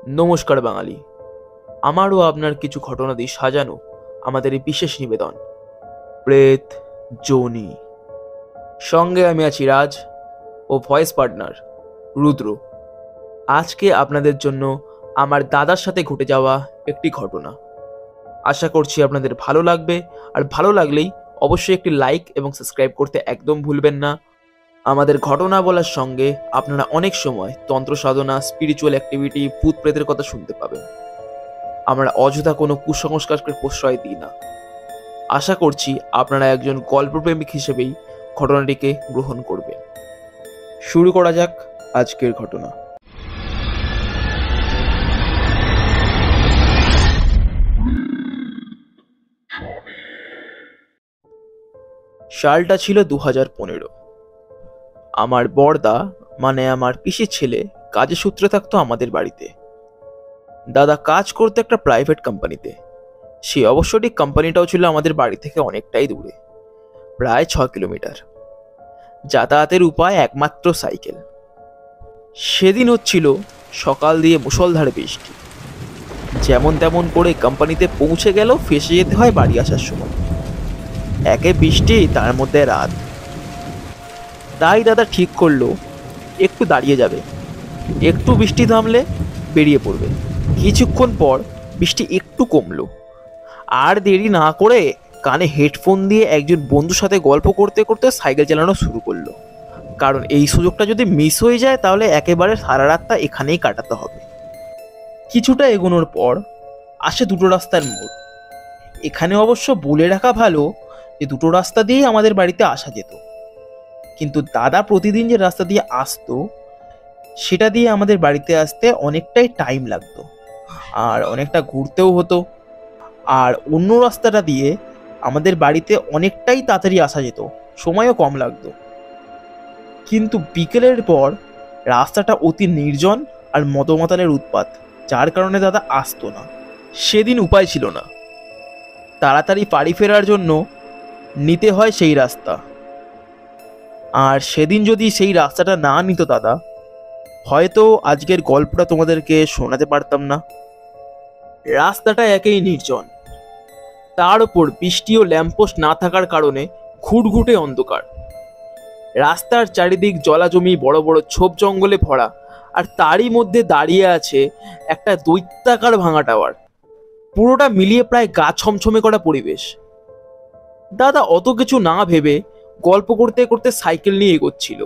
নমস্কার বাঙালি। আমারও আপনার কিছু ঘটনা দিয়ে সাজানো আমাদের এই বিশেষ নিবেদন প্রেত জনি। সঙ্গে আমি আছি রাজ ও ভয়েস পার্টনার রুদ্র। আজকে আপনাদের জন্য আমার দাদার সাথে ঘটে যাওয়া একটি ঘটনা। আশা করছি আপনাদের ভালো লাগবে, আর ভালো লাগলেই অবশ্যই একটি লাইক এবং সাবস্ক্রাইব করতে একদম ভুলবেন না। আমাদের ঘটনা বলার সঙ্গে আপনারা অনেক সময় তন্ত্র সাধনা, স্পিরিচুয়াল অ্যাক্টিভিটি, ভূত প্রেতের কথা শুনতে পাবেন। আমরা অযথা কোনো কুসংস্কারকে প্রশ্রয় দিই না। আশা করছি আপনারা একজন গল্পপ্রেমিক হিসেবেই ঘটনাটিকে গ্রহণ করবেন। শুরু করা যাক আজকের ঘটনা। সালটা ছিল 2015। আমার বড়দা মানে আমার পিসির ছেলে কাজের সূত্রে থাকতো আমাদের বাড়িতে। দাদা কাজ করতো একটা প্রাইভেট কোম্পানিতে। সে অবশ্যই কোম্পানিটাও ছিল আমাদের বাড়ি থেকে অনেকটাই দূরে, প্রায় 6 কিলোমিটার। যাতায়াতের উপায় একমাত্র সাইকেল। সেদিন হচ্ছিল সকাল দিয়ে মুষলধারে বৃষ্টি। যেমন তেমন করে কোম্পানিতে পৌঁছে গেল, ফেসে যেতে হয় বাড়ি আসার সময়। একে বৃষ্টি, তার মধ্যে রাত। তাই দাদা ঠিক করলো একটু দাঁড়িয়ে যাবে, একটু বৃষ্টি থামলে বেরিয়ে পড়বে। কিছুক্ষণ পর বৃষ্টি একটু কমলো। আর দেরি না করে কানে হেডফোন দিয়ে একজন বন্ধুর সাথে গল্প করতে করতে সাইকেল চালানো শুরু করলো। কারণ এই সুযোগটা যদি মিস হয়ে যায় তাহলে একেবারে সারা রাতটা এখানেই কাটাতে হবে। কিছুটা এগোনোর পর আসে দুটো রাস্তার মোড়। এখানে অবশ্য বলে রাখা ভালো যে দুটো রাস্তা দিয়েই আমাদের বাড়িতে আসা যেত, কিন্তু দাদা প্রতিদিন যে রাস্তা দিয়ে আসতো সেটা দিয়ে আমাদের বাড়িতে আসতে অনেকটাই টাইম লাগতো, আর অনেকটা ঘুরতেও হতো। আর অন্য রাস্তাটা দিয়ে আমাদের বাড়িতে অনেকটাই তাড়াতাড়ি আসা যেত, সময়ও কম লাগতো। কিন্তু বিকেলের পর রাস্তাটা অতি নির্জন আর মদমাতালের উৎপাত, যার কারণে দাদা আসতো না। সেদিন উপায় ছিল না, তাড়াতাড়ি বাড়ি ফেরার জন্য নিতে হয় সেই রাস্তা। আর সেদিন যদি সেই রাস্তাটা না নিত দাদা, হয়তো আজকের গল্পটা তোমাদেরকে শোনাতে পারতাম না। রাস্তাটা একেই নির্জন, তার ওপর বৃষ্টি ও ল্যাম্পপোস্ট না থাকার কারণে ঘুটঘুটে অন্ধকার। রাস্তার চারিদিক জলাজমি, বড় বড় ঝোপ জঙ্গলে ভরা, আর তারই মধ্যে দাঁড়িয়ে আছে একটা দৈত্যাকার ভাঙা টাওয়ার। পুরোটা মিলিয়ে প্রায় গা ছমছমে করা পরিবেশ। দাদা অত কিছু না ভেবে গল্প করতে করতে সাইকেল নিয়ে এগোচ্ছিল।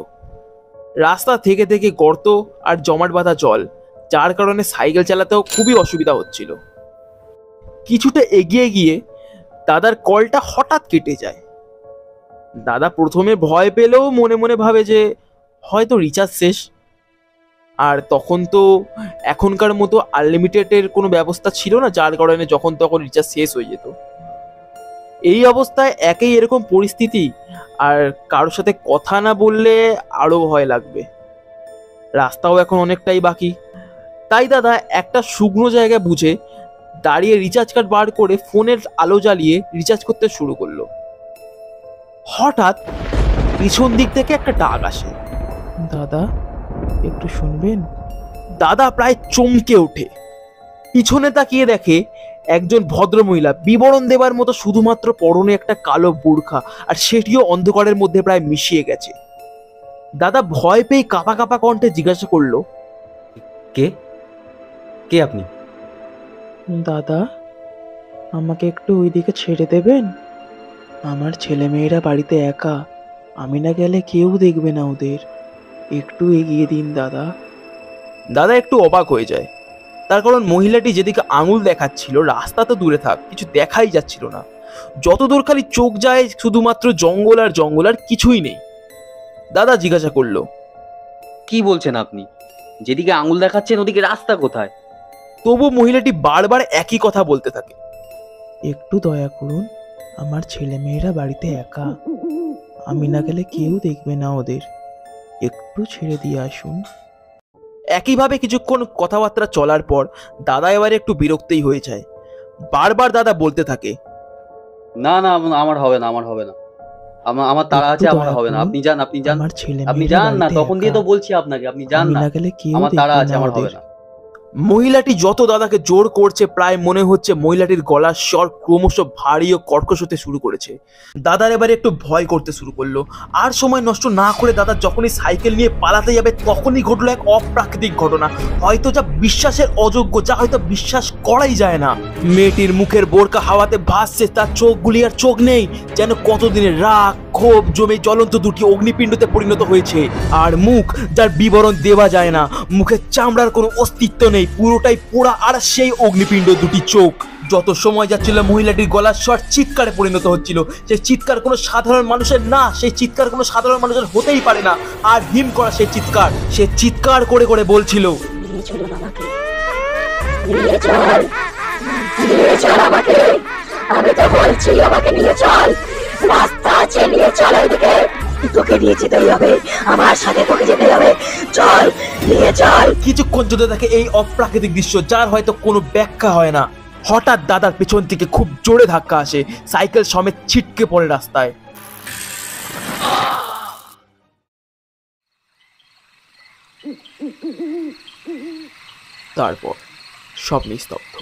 রাস্তা থেকে থেকে গর্ত আর জমাট বাঁধা জল, যার কারণে সাইকেল চালাতেও খুবই অসুবিধা হচ্ছিল। কিছুটা এগিয়ে গিয়ে দাদার কলটা হঠাৎ কেটে যায়। দাদা প্রথমে ভয় পেলেও মনে মনে ভাবে যে হয়তো রিচার্জ শেষ। আর তখন তো এখনকার মতো আনলিমিটেডের কোনো ব্যবস্থা ছিল না, যার কারণে যখন তখন রিচার্জ শেষ হয়ে যেত। এই অবস্থায় একেই এরকম পরিস্থিতি, আর কারোর সাথে কথা না বললে আরো ভয় লাগবে। রাস্তাও এখন অনেকটাই বাকি। তাই দাদা একটা শুকনো জায়গা বুঝে দাঁড়িয়ে রিচার্জ কার্ড বার করে ফোনের আলো জ্বালিয়ে রিচার্জ করতে শুরু করলো। হঠাৎ পিছন দিক থেকে একটা ডাক আসে, দাদা একটু শুনবেন। দাদা প্রায় চমকে ওঠে, পিছনে তাকিয়ে দেখে একজন ভদ্রমহিলা বিবরণ দেবার মতো শুধুমাত্র পরনে একটা কালো বোরখা, আর সেটিও অন্ধকারের মধ্যে প্রায় মিশিয়ে গেছে। দাদা ভয় পেয়ে কাঁপা কাঁপা কণ্ঠে জিজ্ঞাসা করলো, কে কে আপনি? দাদা, আমাকে একটু ওইদিকে ছেড়ে দেবেন? আমার ছেলেমেয়েরা বাড়িতে একা, আমি না গেলে কেউ দেখবে না ওদের। একটু এগিয়ে দিন দাদা। দাদা একটু অবাক হয়ে যায়, তার কারণ মহিলাটি যেদিকে আঙুল দেখাচ্ছিল রাস্তা তো দূরে থাক, কিছু দেখাই যাচ্ছিল না। যতদূর খালি চোখ যায় শুধুমাত্র জঙ্গল আর জঙ্গল, আর কিছুই নেই। দাদা জিজ্ঞাসা করলো, কি বলছেন আপনি? যেদিকে আঙুল দেখাচ্ছেন ওদিকে রাস্তা কোথায়? তবু মহিলাটি বারবার একই কথা বলতে থাকে, একটু দয়া করুন, আমার ছেলেমেয়েরা বাড়িতে একা, আমি না গেলে কেউ দেখবে না ওদের। একটু ছেড়ে দিয়ে আসুন। একইভাবে কিছুক্ষণ কথাবার্তা চলার পর দাদা এবারে একটু বিরক্তই হয়ে যায়। বারবার দাদা বলতে থাকে, না না, আমার হবে না, আমার হবে না, আমার তাড়া আছে, একটু আমার দয়া হবে না। করুন, আপনি যান, আপনি যান, আমার আপনি ছেলেমেয়েরা যান না। বাড়িতে তখন দিয়ে একা, তো বলছি আপনাকে, আপনি যান আমি না। না গেলে কেউ আমার তাড়া দেখবে আছে, না আমার হবে ওদের। না। মহিলাটি যত দাদাকে জোর করছে প্রায় মনে হচ্ছে মহিলাটির গলার স্বর ক্রমশ ভারী ও কর্কশ হতে শুরু করেছে। দাদার এবারে একটু ভয় করতে শুরু করলো। আর সময় নষ্ট না করে দাদা যখনই সাইকেল নিয়ে পালাতে যাবে তখনই ঘটলো এক অপ্রাকৃতিক ঘটনা, হয়তো যা বিশ্বাসের অযোগ্য, যা হয়তো বিশ্বাস করাই যায় না। মেয়েটির মুখের বোরকা হাওয়াতে ভাসছে, তার চোখগুলি আর চোখ নেই, যেন কতদিনের রাগ ক্ষোভ জমে জ্বলন্ত দুটি অগ্নিপিণ্ডতে পরিণত হয়েছে। আর মুখ যার বিবরণ দেওয়া যায় না, মুখের চামড়ার কোনো অস্তিত্ব নেই, পুরোটাই পোড়া আর সেই অগ্নিপিণ্ড দুটি চোখ। যত সময় যাচ্ছিল মহিলাটির গলার স্বর চিৎকারে পরিণত হচ্ছিল। সেই চিৎকার কোনো সাধারণ মানুষের না, সেই চিৎকার কোনো সাধারণ মানুষের হতেই পারে না। আর হিম করা সেই চিৎকার, সে চিৎকার করে করে বলছিল, আমি তো বলছি আমাকে নিয়ে চল, রাস্তা আছে, নিয়ে চল ওইদিকে, তোকে নিয়ে যেতেই হবে, আমার সাথে তোকে যেতে হবে, চল নিয়ে চল। কিছুক্ষণ যদি দেখে এই অপ্রাকৃতিক দৃশ্য যার হয়তো কোনো ব্যাখ্যা হয় না, হঠাৎ দাদার পেছন থেকে খুব জোরে ধাক্কা আসে, সাইকেল সমেত ছিটকে পড়ে রাস্তায়। তারপর সব নিস্তব্ধ।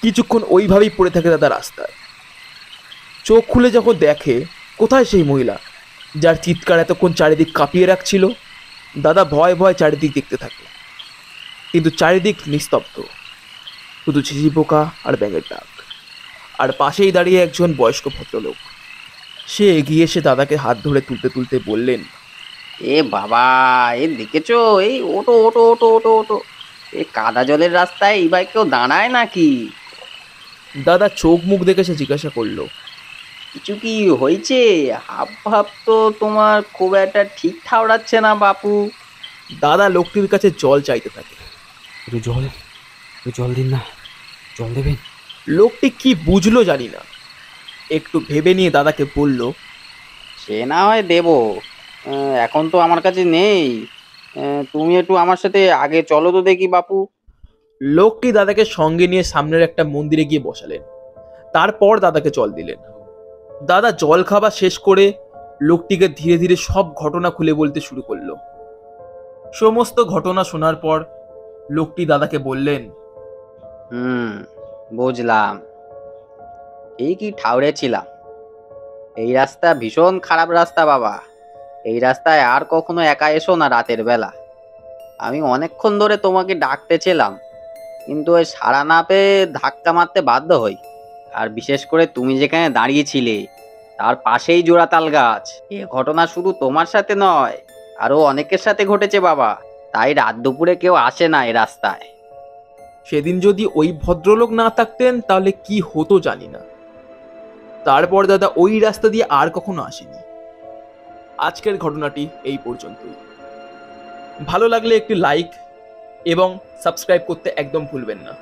কিছুক্ষণ ওইভাবেই পড়ে থাকে দাদা রাস্তায়। চোখ খুলে যখন দেখে কোথায় সেই মহিলা যার চিৎকার এতক্ষণ চারিদিক কাঁপিয়ে রাখছিল, দাদা ভয় ভয় চারিদিক দেখতে থাকে, কিন্তু চারিদিক নিস্তব্ধ, শুধু ঝিঝি পোকা আর ব্যাঙের ডাক। আর পাশেই দাঁড়িয়ে একজন বয়স্ক ভদ্রলোক। সে এগিয়ে এসে দাদাকে হাত ধরে তুলতে তুলতে বললেন, এ বাবা, এ দেখেছো, এই ওটো ওটো ওটো ওটো ওটো, এই কাদা জলের রাস্তায় এই বাইক কেউ দাঁড়ায় নাকি? দাদা চোখ মুখ দেখে সে জিজ্ঞাসা করলো, কিছু কি হয়েছে? হাব ভাব তো তোমার খুব একটা ঠিক ঠাউরাচ্ছে না বাপু। দাদা লোকটির কাছে জল চাইতে থাকে। একটু জল দিন না, জল দেবেন? লোকটি কি বুঝলো জানি না, একটু ভেবে নিয়ে দাদাকে বলল, সে না হয় দেবো, এখন তো আমার কাছে নেই, তুমি একটু আমার সাথে আগে চলো তো দেখি বাপু। লোকটি দাদাকে সঙ্গে নিয়ে সামনের একটা মন্দিরে গিয়ে বসালেন। তারপর দাদাকে জল দিলেন। দাদা জল খাবার শেষ করে লোকটিকে ধীরে ধীরে সব ঘটনা খুলে বলতে শুরু করলো। সমস্ত ঘটনা শোনার পর লোকটি দাদাকে বললেন, বুঝলাম, ঠিকই ঠাউরেছিলাম। এই রাস্তা ভীষণ খারাপ রাস্তা বাবা, এই রাস্তায় আর কখনো একা এসো না রাতের বেলা। আমি অনেকক্ষণ ধরে তোমাকে ডাকতেছিলাম, কিন্তু ওই সাড়া না পেয়ে ধাক্কা মারতে বাধ্য হই। আর বিশেষ করে তুমি যেখানে দাঁড়িয়েছিলে তার পাশেই জোড়াতাল গাছ। এ ঘটনা শুধু তোমার সাথে নয়, আরো অনেকের সাথে ঘটেছে বাবা, তাই রাত দুপুরে কেউ আসে না এই রাস্তায়। সেদিন যদি ওই ভদ্রলোক না থাকতেন তাহলে কি হতো জানি না। তারপর দাদা ওই রাস্তা দিয়ে আর কখনো আসেনি। আজকের ঘটনাটি এই পর্যন্তই। ভালো লাগলে একটি লাইক এবং সাবস্ক্রাইব করতে একদম ভুলবেন না।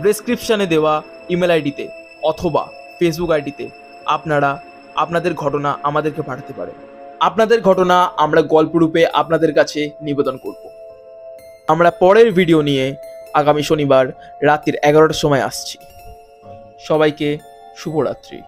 ডেসক্রিপশনে দেওয়া ইমেল আইডিতে অথবা ফেসবুক আইডিতে আপনারা আপনাদের ঘটনা আমাদেরকে পাঠাতে পারেন। আপনাদের ঘটনা আমরা গল্পরূপে আপনাদের কাছে নিবেদন করব। আমরা পরের ভিডিও নিয়ে আগামী শনিবার রাত্রির 11টার সময় আসছি। সবাইকে শুভরাত্রি।